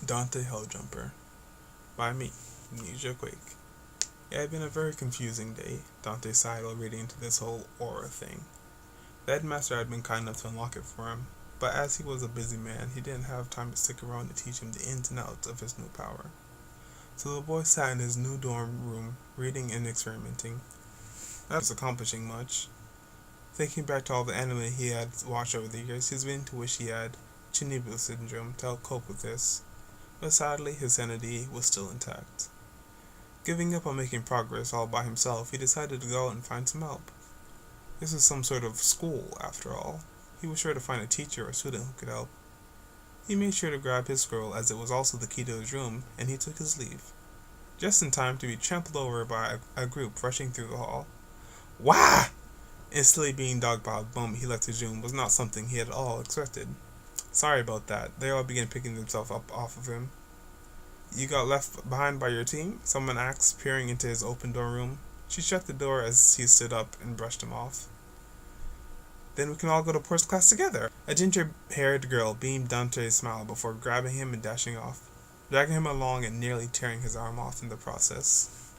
Dante Helljumper by me, Amnesia Quake. It had been a very confusing day, Dante sighed while reading into this whole aura thing. The headmaster had been kind enough to unlock it for him, but as he was a busy man, he didn't have time to stick around to teach him the ins and outs of his new power. So the boy sat in his new dorm room, reading and experimenting. Not was accomplishing much. Thinking back to all the anime he had watched over the years, he was beginning to wish he had Chp1 syndrome to help cope with this, but sadly his sanity was still intact. Giving up on making progress all by himself, he decided to go out and find some help. This was some sort of school, after all. He was sure to find a teacher or student who could help. He made sure to grab his scroll, as it was also the key to his room, and he took his leave. Just in time to be trampled over by a group rushing through the hall. Wah! Instantly being dogged by the moment he left his room was not something he had at all expected. Sorry about that. They all began picking themselves up off of him. You got left behind by your team? Someone asked, peering into his open dorm room. She shut the door as he stood up and brushed him off. Then we can all go to sports class together. A ginger-haired girl beamed Dante's smile before grabbing him and dashing off, dragging him along and nearly tearing his arm off in the process.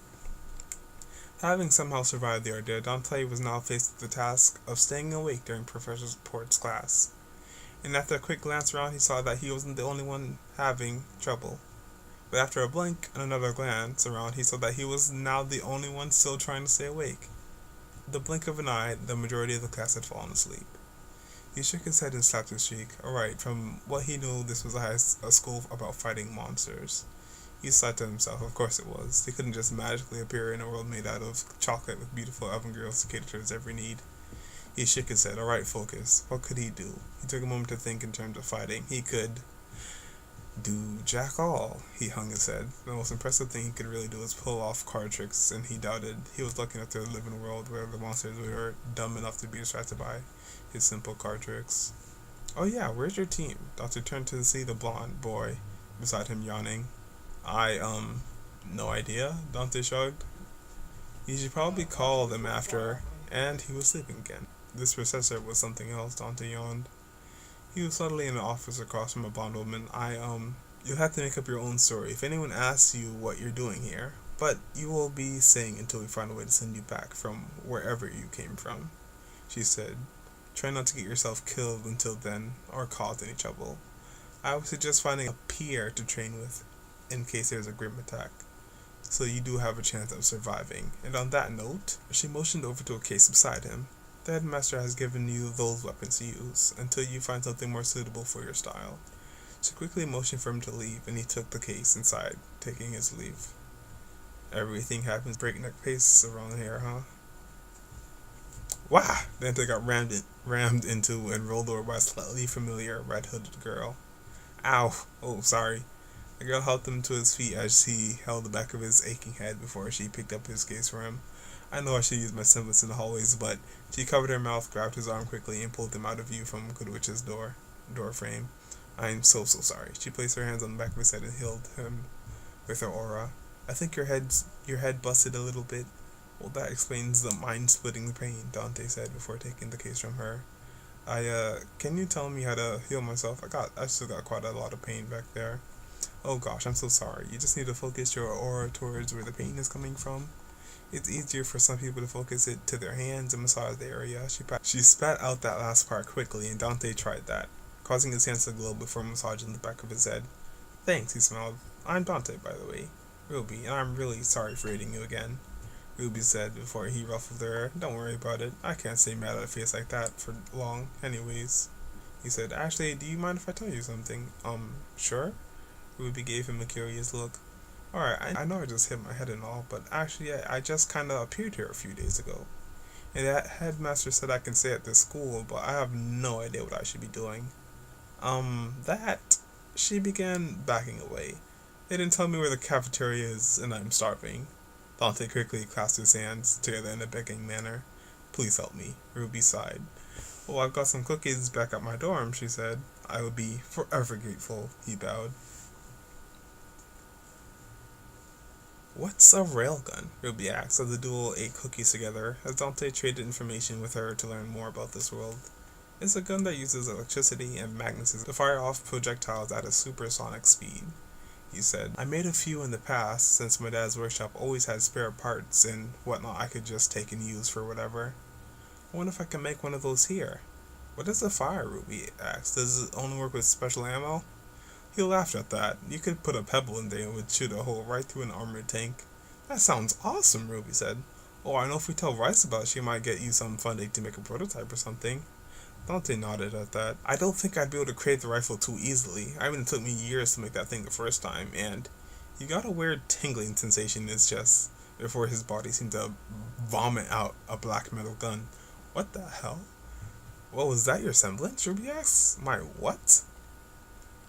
Having somehow survived the ordeal, Dante was now faced with the task of staying awake during Professor Port's class. And after a quick glance around, he saw that he wasn't the only one having trouble. But after a blink and another glance around, he saw that he was now the only one still trying to stay awake. The blink of an eye, the majority of the class had fallen asleep. He shook his head and slapped his cheek. Alright, from what he knew, this was a school about fighting monsters. He sighed to himself. Of course it was. They couldn't just magically appear in a world made out of chocolate with beautiful elven girls to cater to his every need. He shook his head. Alright, focus. What could he do? He took a moment to think in terms of fighting. He could do jack all. He hung his head. The most impressive thing he could really do was pull off card tricks, and he doubted he was lucky enough to live in a world where the monsters were dumb enough to be distracted by his simple card tricks. Oh yeah, where's your team? Dante turned to see the blonde boy beside him yawning. No idea, Dante shrugged. You should probably call them after, and he was sleeping again. This professor was something else, Dante yawned. He was suddenly in an office across from a blonde woman. You'll have to make up your own story if anyone asks you what you're doing here, but you will be saying until we find a way to send you back from wherever you came from, she said. Try not to get yourself killed until then, or cause any trouble. I would suggest finding a peer to train with, in case there's a grim attack, so you do have a chance of surviving. And on that note, she motioned over to a case beside him. The headmaster has given you those weapons to use, until you find something more suitable for your style. She quickly motioned for him to leave, and he took the case inside, taking his leave. Everything happens breakneck pace around here, huh? Wah! Dante got rammed into and rolled over by a slightly familiar red-hooded girl. Ow! Oh, sorry. The girl helped him to his feet as he held the back of his aching head before she picked up his case for him. I know I should use my semblance in the hallways, but she covered her mouth, grabbed his arm quickly, and pulled him out of view from Goodwich's door frame. I'm so sorry. She placed her hands on the back of his head and held him with her aura. I think your head busted a little bit. Well, that explains the mind-splitting pain, Dante said before taking the case from her. Can you tell me how to heal myself? I still got quite a lot of pain back there. Oh gosh, I'm so sorry. You just need to focus your aura towards where the pain is coming from. It's easier for some people to focus it to their hands and massage the area. She spat out that last part quickly, and Dante tried that, causing his hands to glow before massaging the back of his head. Thanks, he smiled. I'm Dante, by the way. RWBY, and I'm really sorry for hitting you again, RWBY said before he ruffled her hair. Don't worry about it. I can't stay mad at a face like that for long, anyways. He said, actually, do you mind if I tell you something? Sure? RWBY gave him a curious look. Alright, I know I just hit my head and all, but actually I just kinda appeared here a few days ago. And that headmaster said I can stay at this school, but I have no idea what I should be doing. She began backing away. They didn't tell me where the cafeteria is, and I'm starving. Dante quickly clasped his hands together in a begging manner. Please help me, RWBY sighed. Well, I've got some cookies back at my dorm, she said. I would be forever grateful, he bowed. What's a railgun? RWBY asked as the duo ate cookies together, as Dante traded information with her to learn more about this world. It's a gun that uses electricity and magnetism to fire off projectiles at a supersonic speed. he said. I made a few in the past, since my dad's workshop always had spare parts and whatnot I could just take and use for whatever. I wonder if I can make one of those here. What is a fire, Ruby asked. Does it only work with special ammo? He laughed at that. You could put a pebble in there and it would shoot a hole right through an armored tank. That sounds awesome, Ruby said. Oh, I know if we tell Rice about it, she might get you some funding to make a prototype or something. Dante nodded at that. I don't think I'd be able to create the rifle too easily. I mean, it took me years to make that thing the first time, and he got a weird tingling sensation in his chest before his body seemed to vomit out a black metal gun. What the hell? Well, was that your semblance? Ruby asked. My what?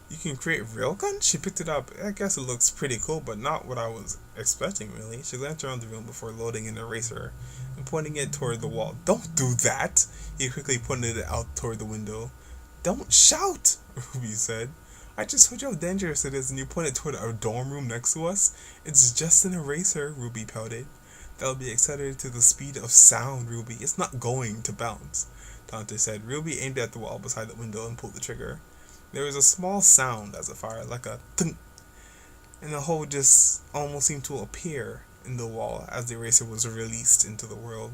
You can create railguns? She picked it up. I guess it looks pretty cool, but not what I was expecting, really. She glanced around the room before loading an eraser and pointing it toward the wall. Don't do that! He quickly pointed it out toward the window. Don't shout! Ruby said. I just told you how dangerous it is, and you pointed toward our dorm room next to us. It's just an eraser, Ruby pouted. That'll be accelerated to the speed of sound, Ruby. It's not going to bounce, Dante said. Ruby aimed at the wall beside the window and pulled the trigger. There was a small sound as it fired, like a thunk, and the hole just almost seemed to appear in the wall as the eraser was released into the world.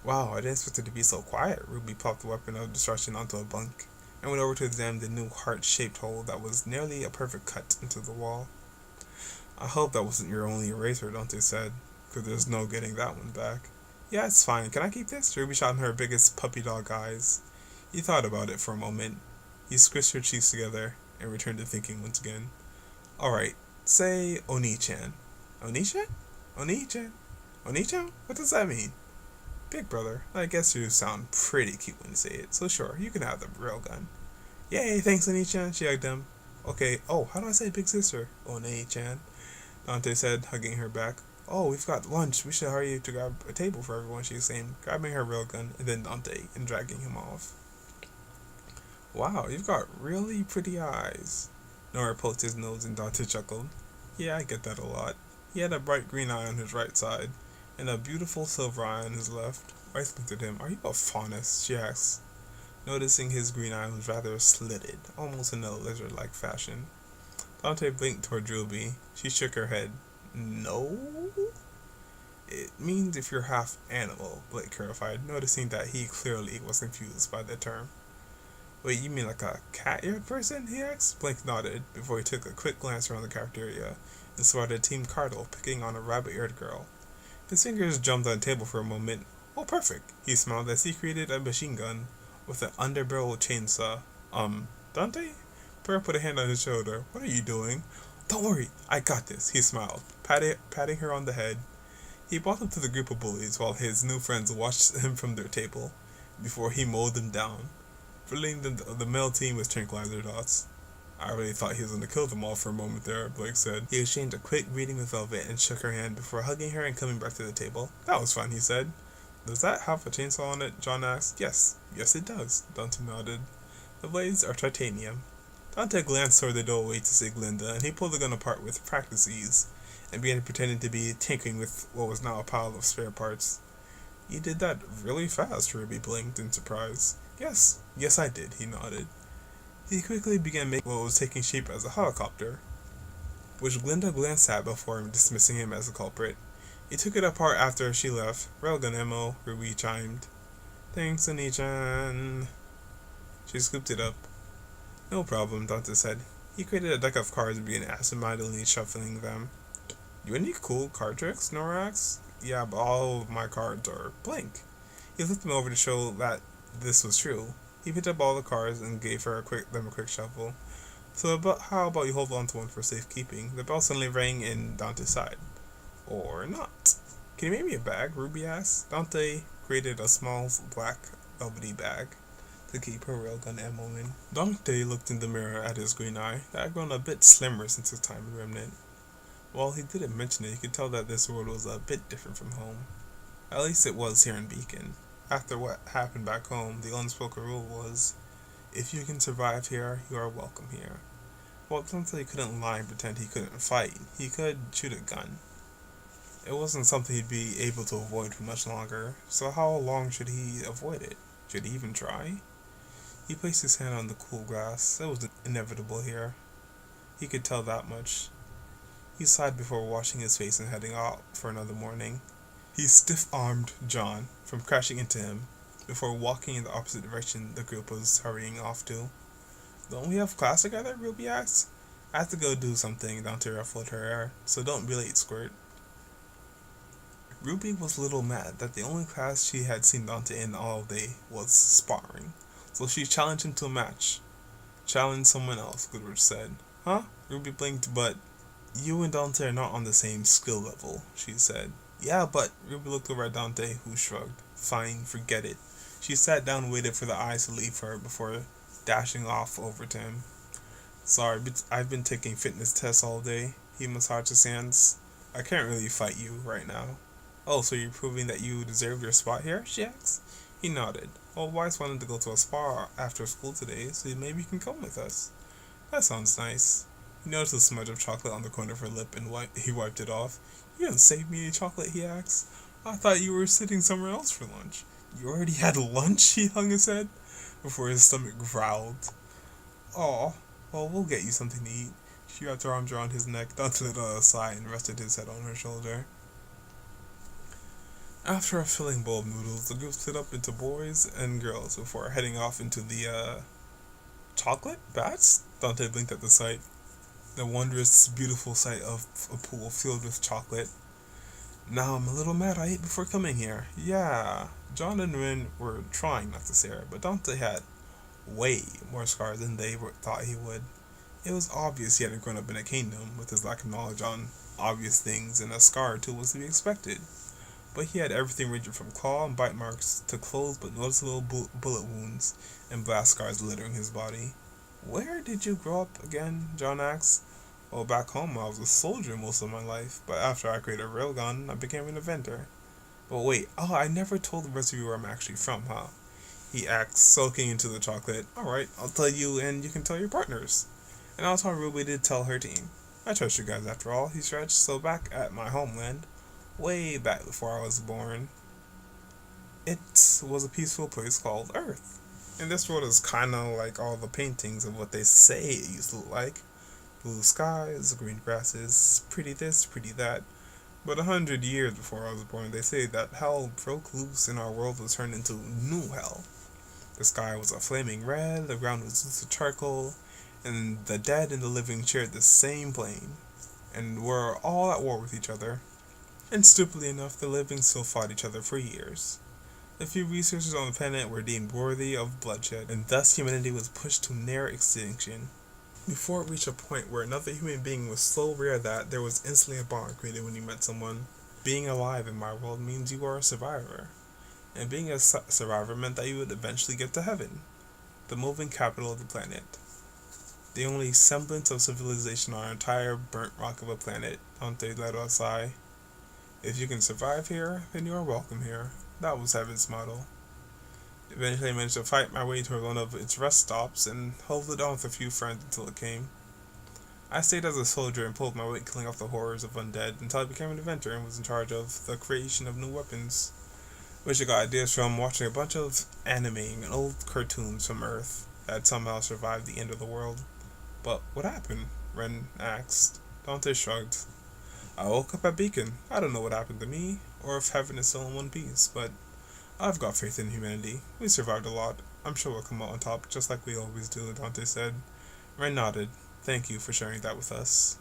Wow, I didn't expect it to be so quiet. Ruby popped the weapon of destruction onto a bunk and went over to examine the new heart-shaped hole that was nearly a perfect cut into the wall. I hope that wasn't your only eraser, Dante said, because there's no getting that one back. Yeah, it's fine. Can I keep this? Ruby shot in her biggest puppy dog eyes. He thought about it for a moment. He squished her cheeks together and returned to thinking once again. Alright, say Oni-chan. Oni-chan? Oni-chan? Oni-chan? What does that mean? Big brother. I guess you sound pretty cute when you say it, so sure, you can have the railgun. Yay, thanks Oni-chan, she hugged him. Okay, oh, how do I say big sister? Oni-chan, Dante said, hugging her back. Oh, we've got lunch. We should hurry to grab a table for everyone, she was saying, grabbing her railgun and then Dante and dragging him off. Wow, you've got really pretty eyes. Nora poked his nose and Dante chuckled. Yeah, I get that a lot. He had a bright green eye on his right side, and a beautiful silver eye on his left. Rice looked at him. Are you a faunus? She asked, noticing his green eye was rather slitted, almost in a lizard-like fashion. Dante blinked toward Ruby. She shook her head. No? It means if you're half animal, Blake clarified, noticing that he clearly was confused by the term. Wait, you mean like a cat-eared person? He asked. Blake nodded before he took a quick glance around the cafeteria and spotted Team Cardle picking on a rabbit-eared girl. His fingers jumped on the table for a moment. Oh, perfect! He smiled as he created a machine gun with an underbarrel chainsaw. Dante? Pearl put a hand on his shoulder. What are you doing? Don't worry, I got this, he smiled, patting her on the head. He walked up to the group of bullies while his new friends watched him from their table before he mowed them down, filling the male team with tranquilizer dots. I really thought he was going to kill them all for a moment there, Blake said. He exchanged a quick greeting with Velvet and shook her hand before hugging her and coming back to the table. That was fun, he said. Does that have a chainsaw on it? John asked. Yes it does, Dante nodded. The blades are titanium. Dante glanced toward the doorway to see Glinda, and he pulled the gun apart with practice ease, and began pretending to be tinkering with what was now a pile of spare parts. You did that really fast, Ruby blinked in surprise. Yes I did, he nodded. He quickly began making what was taking shape as a helicopter, which Glinda glanced at before dismissing him as a culprit. He took it apart after she left. Railgun ammo, Ruby chimed. Thanks, Oni-chan. She scooped it up. No problem, Dante said. He created a deck of cards and began absentmindedly shuffling them. You have any cool card tricks? Nora asked. Yeah, but all of my cards are blank. He flipped them over to show that this was true. He picked up all the cards and gave her a quick shuffle. So how about you hold on to one for safekeeping? The bell suddenly rang in Dante's side. Or not. Can you make me a bag? Ruby asked. Dante created a small black velvety bag to keep her railgun ammo in. Dante looked in the mirror at his green eye that had grown a bit slimmer since his time in Remnant. While he didn't mention it, he could tell that this world was a bit different from home. At least it was here in Beacon. After what happened back home, the unspoken rule was, if you can survive here, you are welcome here. Well, Dante couldn't lie and pretend he couldn't fight. He could shoot a gun. It wasn't something he'd be able to avoid for much longer, so how long should he avoid it? Should he even try? He placed his hand on the cool grass. It was inevitable here. He could tell that much. He sighed before washing his face and heading out for another morning. He stiff-armed John from crashing into him before walking in the opposite direction the group was hurrying off to. Don't we have class together? Ruby asked. I have to go do something, Dante ruffled her hair, so don't be late, Squirt. Ruby was a little mad that the only class she had seen Dante in all day was sparring, so she challenged him to a match. Challenge someone else, Goodrich said. Huh? Ruby blinked, but you and Dante are not on the same skill level, she said. Yeah, but Ruby looked over at Dante, who shrugged. Fine, forget it. She sat down and waited for the eyes to leave her before dashing off over to him. Sorry, but I've been taking fitness tests all day. He massaged his hands. I can't really fight you right now. Oh, so you're proving that you deserve your spot here? She asked. He nodded. Well, Weiss wanted to go to a spa after school today, so maybe you can come with us. That sounds nice. He noticed a smudge of chocolate on the corner of her lip and he wiped it off. You didn't save me any chocolate, he asked. I thought you were sitting somewhere else for lunch. You already had lunch, he hung his head, before his stomach growled. Aw, well, we'll get you something to eat. She wrapped her arms around his neck, Dante let out a sigh, and rested his head on her shoulder. After a filling bowl of noodles, the group split up into boys and girls before heading off into the, chocolate baths? Dante blinked at the sight. The wondrous, beautiful sight of a pool filled with chocolate. Now I'm a little mad I ate before coming here. Yeah, John and Rin were trying not to stare, but Dante had way more scars than they thought he would. It was obvious he hadn't grown up in a kingdom with his lack of knowledge on obvious things, and a scar or two was to be expected. But he had everything ranging from claw and bite marks to closed but noticeable bullet wounds and blast scars littering his body. Where did you grow up again? John asked. Well, back home I was a soldier most of my life, but after I created a railgun, I became an inventor. But wait, I never told the rest of you where I'm actually from, huh? He asked, soaking into the chocolate. Alright, I'll tell you and you can tell your partners. And I'll tell Ruby to tell her team. I trust you guys after all, he stretched. So back at my homeland, way back before I was born, it was a peaceful place called Earth. And this world is kind of like all the paintings of what they say it used to look like. Blue skies, green grasses, pretty this, pretty that. But 100 years before I was born, they say that hell broke loose and our world was turned into new hell. The sky was a flaming red, the ground was lucid charcoal, and the dead and the living shared the same plane, and were all at war with each other. And stupidly enough, the living still fought each other for years. The few researchers on the planet were deemed worthy of bloodshed, and thus humanity was pushed to near extinction. Before it reached a point where another human being was so rare that there was instantly a bond created when you met someone. Being alive in my world means you are a survivor. And being a survivor meant that you would eventually get to heaven, the moving capital of the planet. The only semblance of civilization on our entire burnt rock of a planet, Dante let out a sigh. If you can survive here, then you are welcome here. That was heaven's motto. Eventually I managed to fight my way to one of its rest stops and held it on with a few friends until it came. I stayed as a soldier and pulled my weight killing off the horrors of undead until I became an inventor and was in charge of the creation of new weapons, which I got ideas from watching a bunch of anime and old cartoons from Earth that had somehow survived the end of the world. But what happened? Ren asked. Dante shrugged. I woke up at Beacon. I don't know what happened to me, or if heaven is still in one piece, but I've got faith in humanity. We survived a lot. I'm sure we'll come out on top, just like we always do, Dante said. Ren nodded. Thank you for sharing that with us.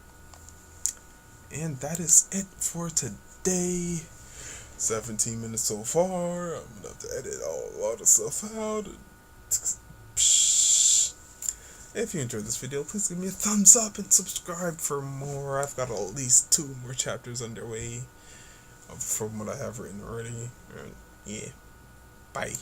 And that is it for today. 17 minutes so far. I'm gonna have to edit a lot of stuff out. If you enjoyed this video, please give me a thumbs up and subscribe for more. I've got at least 2 more chapters underway from what I have written already. Yeah. Bye.